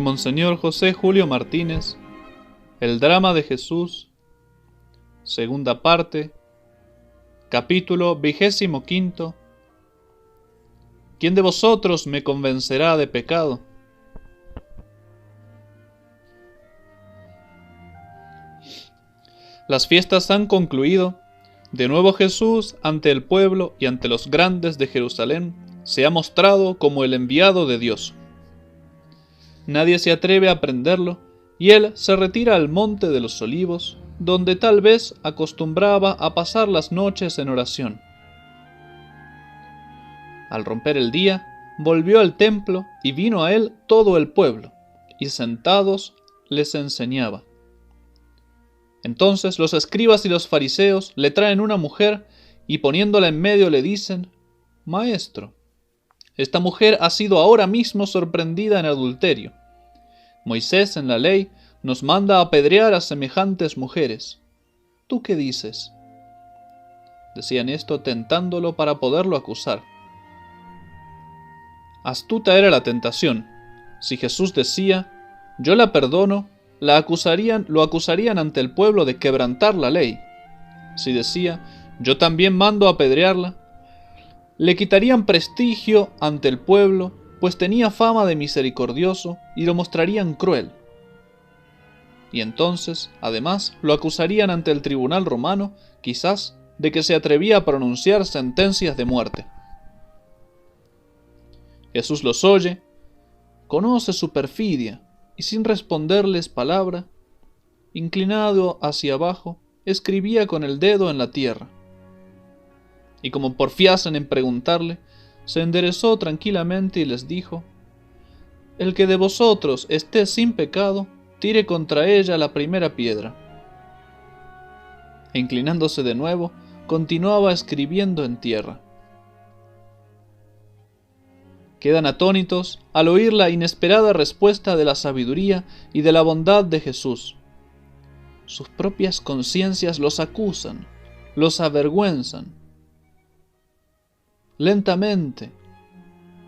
por Monseñor José Julio Martínez, El drama de Jesús, segunda parte, capítulo 25. ¿Quién de vosotros me convencerá de pecado? Las fiestas han concluido. De nuevo Jesús, ante el pueblo y ante los grandes de Jerusalén, se ha mostrado como el enviado de Dios. Nadie se atreve a prenderlo, y él se retira al monte de los Olivos, donde tal vez acostumbraba a pasar las noches en oración. Al romper el día, volvió al templo y vino a él todo el pueblo, y sentados les enseñaba. Entonces los escribas y los fariseos le traen una mujer y poniéndola en medio le dicen: Maestro, esta mujer ha sido ahora mismo sorprendida en adulterio. Moisés en la ley nos manda apedrear a semejantes mujeres. ¿Tú qué dices? Decían esto tentándolo para poderlo acusar. Astuta era la tentación. Si Jesús decía: yo la perdono, lo acusarían ante el pueblo de quebrantar la ley. Si decía: yo también mando apedrearla, le quitarían prestigio ante el pueblo, pues tenía fama de misericordioso, y lo mostrarían cruel. Y entonces, además, lo acusarían ante el tribunal romano, quizás, de que se atrevía a pronunciar sentencias de muerte. Jesús los oye, conoce su perfidia, y sin responderles palabra, inclinado hacia abajo, escribía con el dedo en la tierra. Y como porfiasen en preguntarle, se enderezó tranquilamente y les dijo: el que de vosotros esté sin pecado, tire contra ella la primera piedra. E inclinándose de nuevo, continuaba escribiendo en tierra. Quedan atónitos al oír la inesperada respuesta de la sabiduría y de la bondad de Jesús. Sus propias conciencias los acusan, los avergüenzan. Lentamente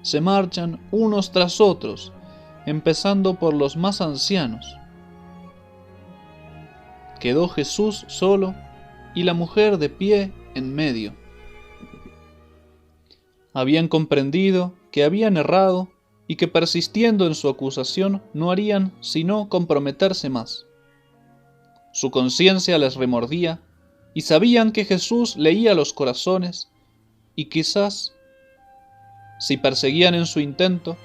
se marchan unos tras otros, empezando por los más ancianos. Quedó Jesús solo y la mujer de pie en medio. Habían comprendido que habían errado y que persistiendo en su acusación no harían sino comprometerse más. Su conciencia les remordía y sabían que Jesús leía los corazones y quizás, si perseguían en su intento,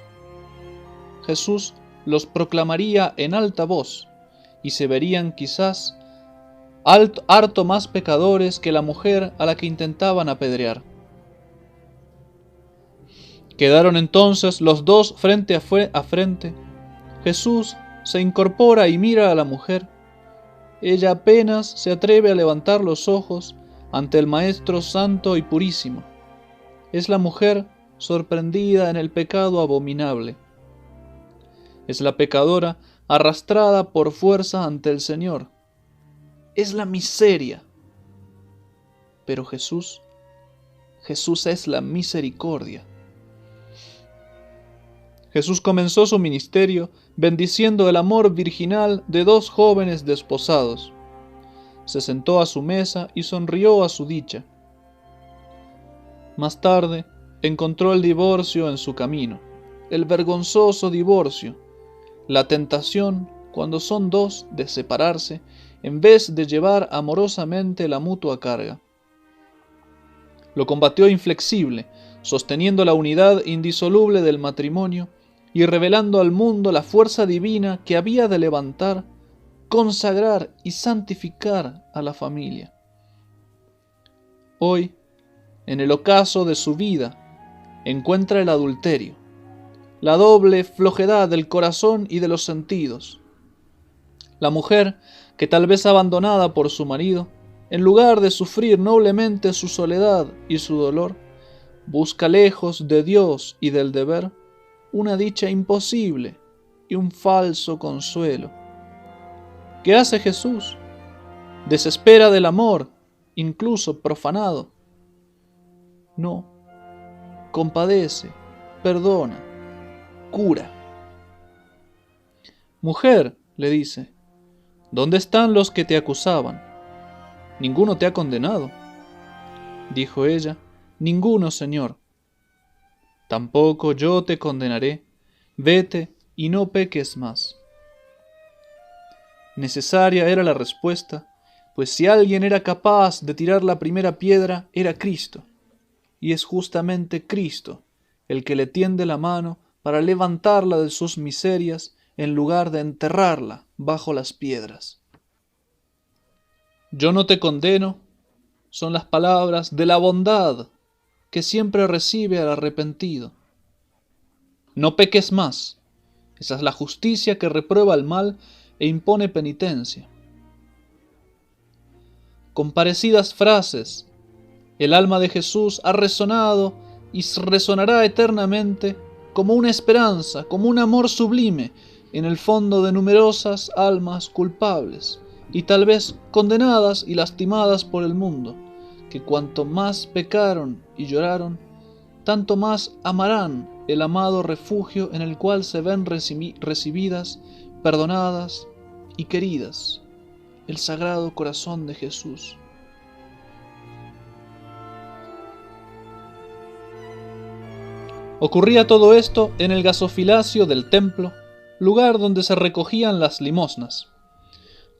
Jesús los proclamaría en alta voz y se verían quizás harto más pecadores que la mujer a la que intentaban apedrear. Quedaron entonces los dos frente a frente. Jesús se incorpora y mira a la mujer. Ella apenas se atreve a levantar los ojos ante el Maestro Santo y Purísimo. Es la mujer sorprendida en el pecado abominable. Es la pecadora arrastrada por fuerza ante el Señor. Es la miseria. Pero Jesús es la misericordia. Jesús comenzó su ministerio bendiciendo el amor virginal de dos jóvenes desposados. Se sentó a su mesa y sonrió a su dicha. Más tarde, encontró el divorcio en su camino, el vergonzoso divorcio, la tentación, cuando son dos, de separarse, en vez de llevar amorosamente la mutua carga. Lo combatió inflexible, sosteniendo la unidad indisoluble del matrimonio y revelando al mundo la fuerza divina que había de levantar, consagrar y santificar a la familia. Hoy, en el ocaso de su vida, encuentra el adulterio, la doble flojedad del corazón y de los sentidos. La mujer, que tal vez abandonada por su marido, en lugar de sufrir noblemente su soledad y su dolor, busca lejos de Dios y del deber una dicha imposible y un falso consuelo. ¿Qué hace Jesús? Desespera del amor, incluso profanado. No, compadece, perdona, cura. Mujer, le dice, ¿dónde están los que te acusaban? Ninguno te ha condenado. Dijo ella, ninguno, Señor. Tampoco yo te condenaré. Vete y no peques más. Necesaria era la respuesta, pues si alguien era capaz de tirar la primera piedra, era Cristo. Y es justamente Cristo el que le tiende la mano para levantarla de sus miserias en lugar de enterrarla bajo las piedras. Yo no te condeno son las palabras de la bondad que siempre recibe al arrepentido. No peques más. Esa es la justicia que reprueba el mal e impone penitencia. Con parecidas frases, el alma de Jesús ha resonado y resonará eternamente como una esperanza, como un amor sublime en el fondo de numerosas almas culpables y tal vez condenadas y lastimadas por el mundo, que cuanto más pecaron y lloraron, tanto más amarán el amado refugio en el cual se ven recibidas, perdonadas y queridas, el Sagrado Corazón de Jesús. Ocurría todo esto en el gasofilacio del templo, lugar donde se recogían las limosnas.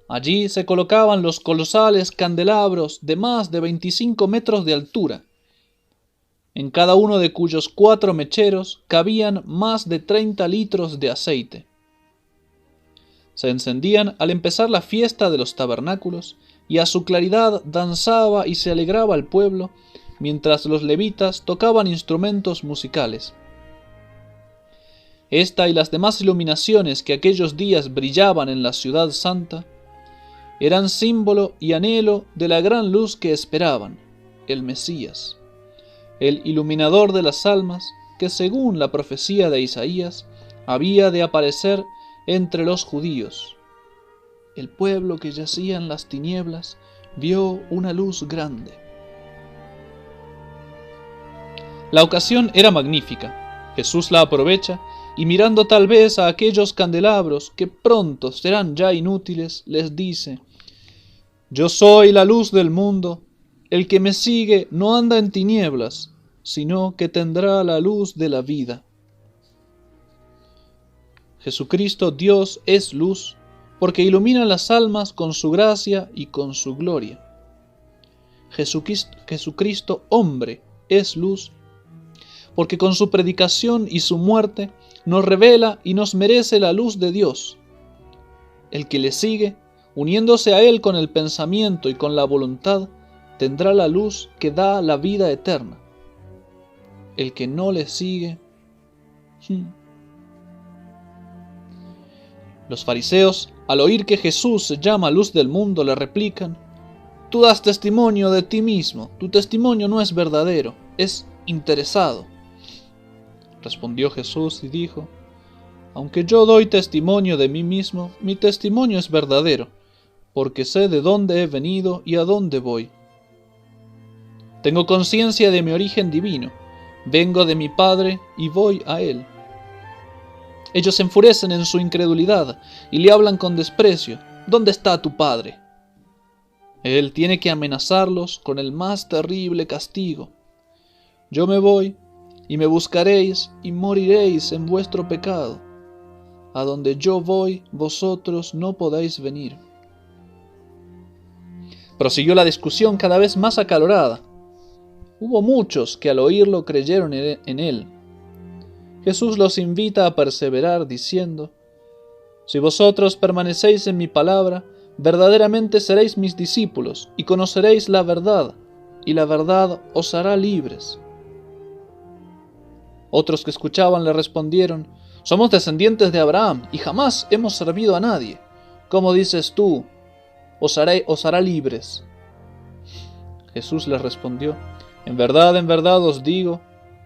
Allí se colocaban los colosales candelabros de más de 25 metros de altura, en cada uno de cuyos 4 mecheros cabían más de 30 litros de aceite. Se encendían al empezar la fiesta de los tabernáculos, y a su claridad danzaba y se alegraba el pueblo, mientras los levitas tocaban instrumentos musicales. Esta y las demás iluminaciones que aquellos días brillaban en la ciudad santa, eran símbolo y anhelo de la gran luz que esperaban, el Mesías, el iluminador de las almas, que según la profecía de Isaías, había de aparecer entre los judíos. El pueblo que yacía en las tinieblas vio una luz grande. La ocasión era magnífica. Jesús la aprovecha y mirando tal vez a aquellos candelabros que pronto serán ya inútiles, les dice: Yo soy la luz del mundo. El que me sigue no anda en tinieblas, sino que tendrá la luz de la vida. Jesucristo Dios es luz, porque ilumina las almas con su gracia y con su gloria. Jesucristo hombre es luz, porque con su predicación y su muerte nos revela y nos merece la luz de Dios. El que le sigue, uniéndose a él con el pensamiento y con la voluntad, tendrá la luz que da la vida eterna. El que no le sigue... Los fariseos, al oír que Jesús se llama luz del mundo, le replican: Tú das testimonio de ti mismo, tu testimonio no es verdadero, es interesado. Respondió Jesús y dijo: Aunque yo doy testimonio de mí mismo, mi testimonio es verdadero, porque sé de dónde he venido y a dónde voy. Tengo conciencia de mi origen divino, vengo de mi Padre y voy a Él. Ellos se enfurecen en su incredulidad y le hablan con desprecio: ¿Dónde está tu Padre? Él tiene que amenazarlos con el más terrible castigo. Yo me voy, y me buscaréis, y moriréis en vuestro pecado. A donde yo voy, vosotros no podéis venir. Prosiguió la discusión cada vez más acalorada. Hubo muchos que al oírlo creyeron en él. Jesús los invita a perseverar diciendo: Si vosotros permanecéis en mi palabra, verdaderamente seréis mis discípulos y conoceréis la verdad, y la verdad os hará libres. Otros que escuchaban le respondieron: Somos descendientes de Abraham y jamás hemos servido a nadie. ¿Cómo dices tú, os hará libres? Jesús les respondió: en verdad os digo,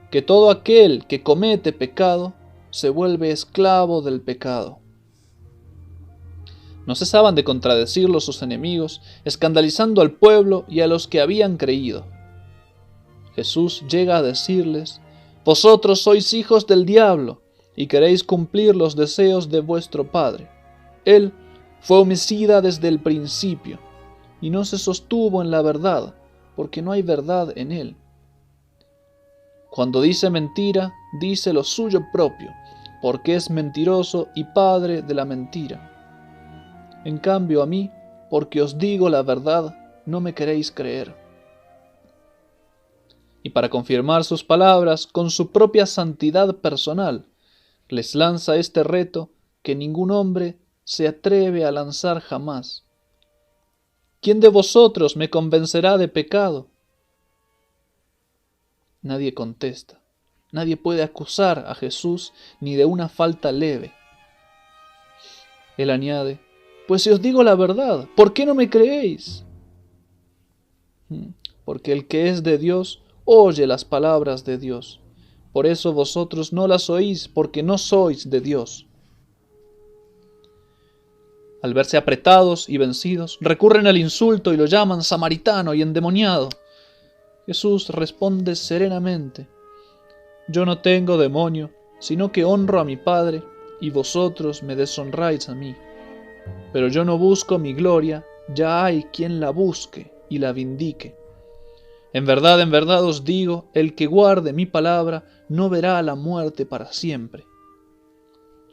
que todo aquel que comete pecado se vuelve esclavo del pecado. No cesaban de contradecirlo sus enemigos, escandalizando al pueblo y a los que habían creído. Jesús llega a decirles: Vosotros sois hijos del diablo, y queréis cumplir los deseos de vuestro padre. Él fue homicida desde el principio, y no se sostuvo en la verdad, porque no hay verdad en él. Cuando dice mentira, dice lo suyo propio, porque es mentiroso y padre de la mentira. En cambio a mí, porque os digo la verdad, no me queréis creer. Y para confirmar sus palabras con su propia santidad personal, les lanza este reto que ningún hombre se atreve a lanzar jamás. ¿Quién de vosotros me convencerá de pecado? Nadie contesta. Nadie puede acusar a Jesús ni de una falta leve. Él añade, pues si os digo la verdad, ¿por qué no me creéis? Porque el que es de Dios oye las palabras de Dios. Por eso vosotros no las oís, porque no sois de Dios. Al verse apretados y vencidos, recurren al insulto y lo llaman samaritano y endemoniado. Jesús responde serenamente, yo no tengo demonio, sino que honro a mi Padre, y vosotros me deshonráis a mí. Pero yo no busco mi gloria, ya hay quien la busque y la vindique. En verdad os digo, el que guarde mi palabra no verá la muerte para siempre.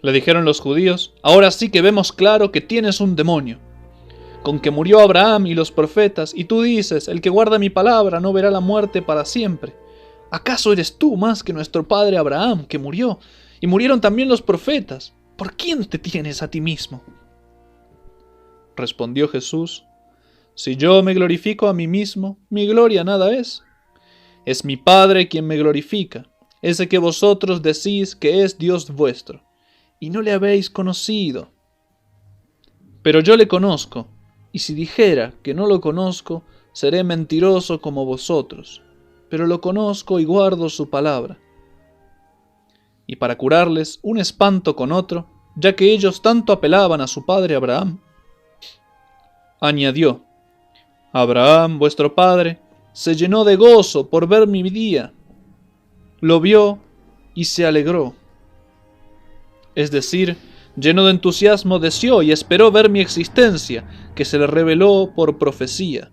Le dijeron los judíos, ahora sí que vemos claro que tienes un demonio. Con que murió Abraham y los profetas, y tú dices, el que guarda mi palabra no verá la muerte para siempre. ¿Acaso eres tú más que nuestro padre Abraham, que murió? Y murieron también los profetas. ¿Por quién te tienes a ti mismo? Respondió Jesús, si yo me glorifico a mí mismo, mi gloria nada es. Es mi Padre quien me glorifica, ese que vosotros decís que es Dios vuestro, y no le habéis conocido. Pero yo le conozco, y si dijera que no lo conozco, seré mentiroso como vosotros, pero lo conozco y guardo su palabra. Y para curarles un espanto con otro, ya que ellos tanto apelaban a su padre Abraham, añadió, Abraham, vuestro padre, se llenó de gozo por ver mi día. Lo vio y se alegró. Es decir, lleno de entusiasmo deseó y esperó ver mi existencia, que se le reveló por profecía.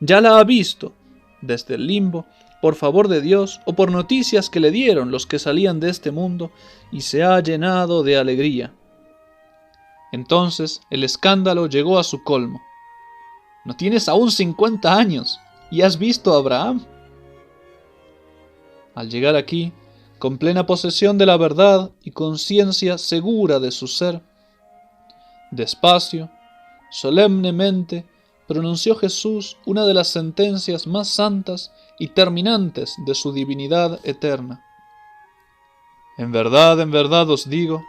Ya la ha visto, desde el limbo, por favor de Dios o por noticias que le dieron los que salían de este mundo, y se ha llenado de alegría. Entonces el escándalo llegó a su colmo. ¿No tienes aún 50 años y has visto a Abraham? Al llegar aquí, con plena posesión de la verdad y conciencia segura de su ser, despacio, solemnemente, pronunció Jesús una de las sentencias más santas y terminantes de su divinidad eterna. En verdad os digo,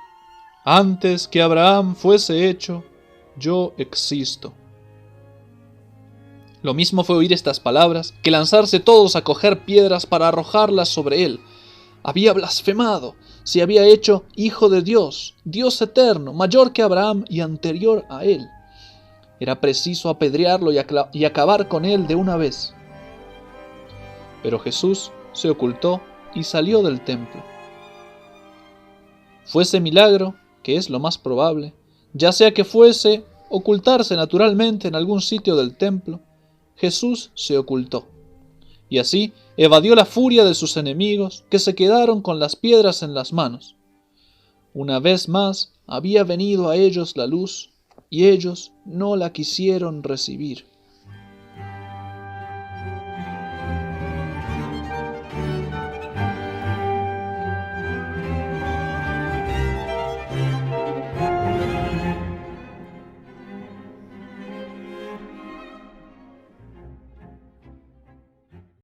antes que Abraham fuese hecho, yo existo. Lo mismo fue oír estas palabras que lanzarse todos a coger piedras para arrojarlas sobre él. Había blasfemado, se había hecho hijo de Dios, Dios eterno, mayor que Abraham y anterior a él. Era preciso apedrearlo y acabar con él de una vez. Pero Jesús se ocultó y salió del templo. Fuese milagro, que es lo más probable, ya sea que fuese ocultarse naturalmente en algún sitio del templo, Jesús se ocultó, y así evadió la furia de sus enemigos, que se quedaron con las piedras en las manos. Una vez más había venido a ellos la luz, y ellos no la quisieron recibir.